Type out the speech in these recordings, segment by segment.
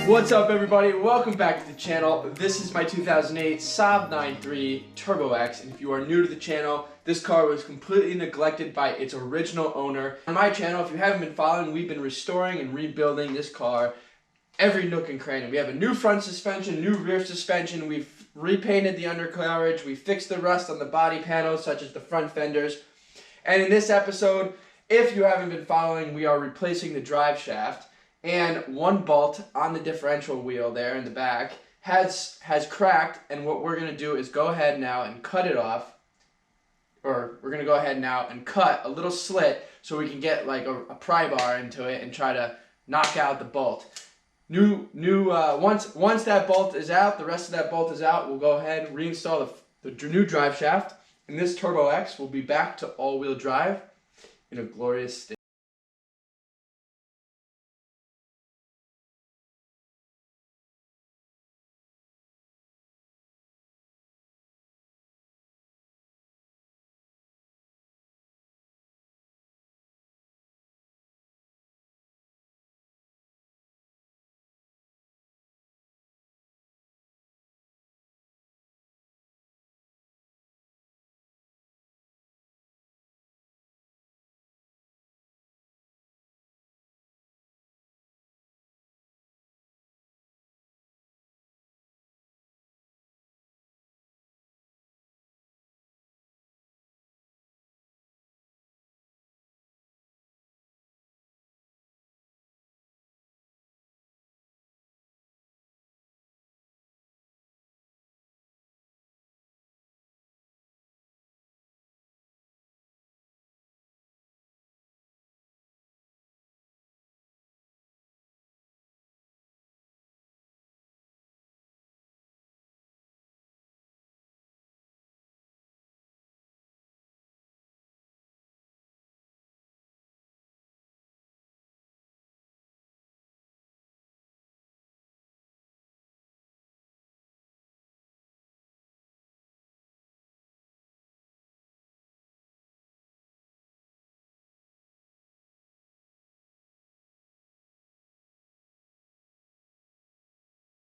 What's up, everybody? Welcome back to the channel. This is my 2008 Saab 9.3 TurboX, and if you are new to the channel, this car was completely neglected by its original owner. On my channel, if you haven't been following, we've been restoring and rebuilding this car every nook and cranny. We have a new front suspension, new rear suspension, we've repainted the undercarriage, we fixed the rust on the body panels, such as the front fenders. And in this episode, if you haven't been following, we are replacing the drive shaft. And one bolt on the differential wheel there in the back has cracked, and what we're going to do is go ahead now and cut it off, or we're going to go ahead now and cut a little slit so we can get like a pry bar into it and try to knock out the bolt. Once that bolt is out, the rest of that bolt is out, we'll go ahead and reinstall the new drive shaft, and this TurboX will be back to all-wheel drive in a glorious state.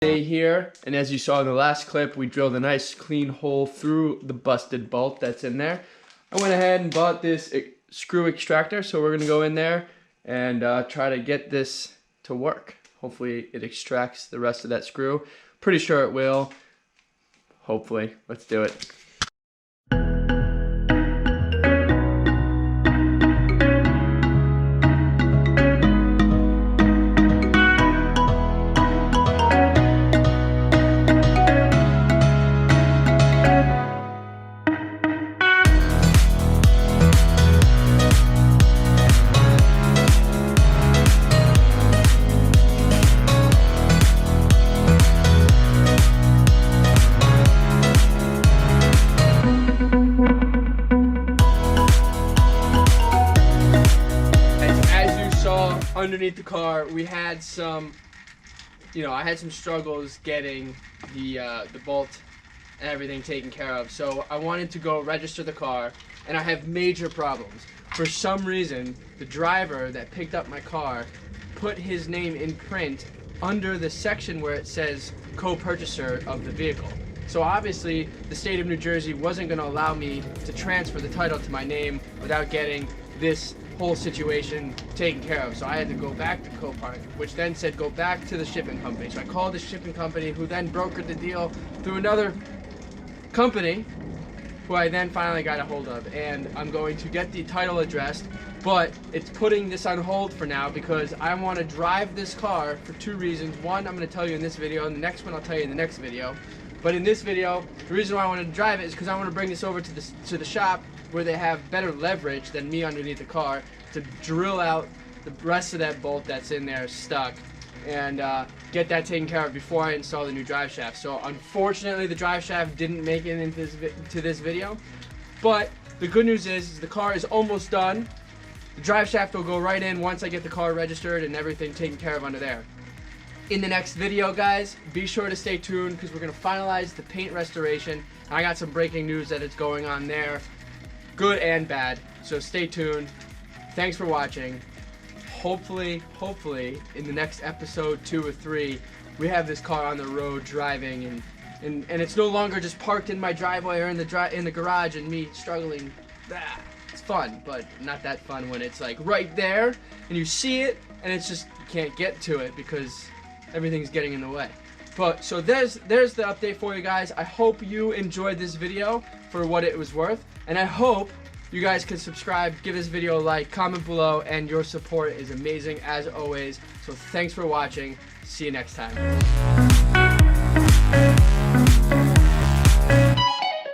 Here, and as you saw in the last clip, we drilled a nice clean hole through the busted bolt that's in there. I went ahead and bought this screw extractor, so we're gonna go in there and try to get this to work. Hopefully it extracts the rest of that screw. Pretty sure it will. Hopefully. Let's do it. Underneath the car, we had some, I had some struggles getting the bolt and everything taken care of. So I wanted to go register the car, and I have major problems. For some reason, the driver that picked up my car put his name in print under the section where it says co-purchaser of the vehicle. So obviously, the state of New Jersey wasn't going to allow me to transfer the title to my name without getting this whole situation taken care of. So I had to go back to Copart, which then said go back to the shipping company. So I called the shipping company, who then brokered the deal through another company, who I then finally got a hold of. And I'm going to get the title addressed, but it's putting this on hold for now because I want to drive this car for two reasons. One, I'm going to tell you in this video, and the next one I'll tell you in the next video. But in this video, the reason why I wanted to drive it is because I want to bring this over to the shop where they have better leverage than me underneath the car to drill out the rest of that bolt that's in there stuck and get that taken care of before I install the new drive shaft. So unfortunately, the drive shaft didn't make it into this video, but the good news is the car is almost done. The drive shaft will go right in once I get the car registered and everything taken care of under there. In the next video, guys, be sure to stay tuned because we're going to finalize the paint restoration. I got some breaking news that is going on there, good and bad, so stay tuned. Thanks for watching. hopefully, in the next episode 2 or 3, we have this car on the road driving, and it's no longer just parked in my driveway or in the garage and me struggling. It's fun, but not that fun when it's like right there and you see it and it's just you can't get to it because everything's getting in the way. But so there's the update for you guys. I hope you enjoyed this video for what it was worth, and I hope you guys can subscribe, give this video a like, comment below, and your support is amazing as always. So thanks for watching. See you next time.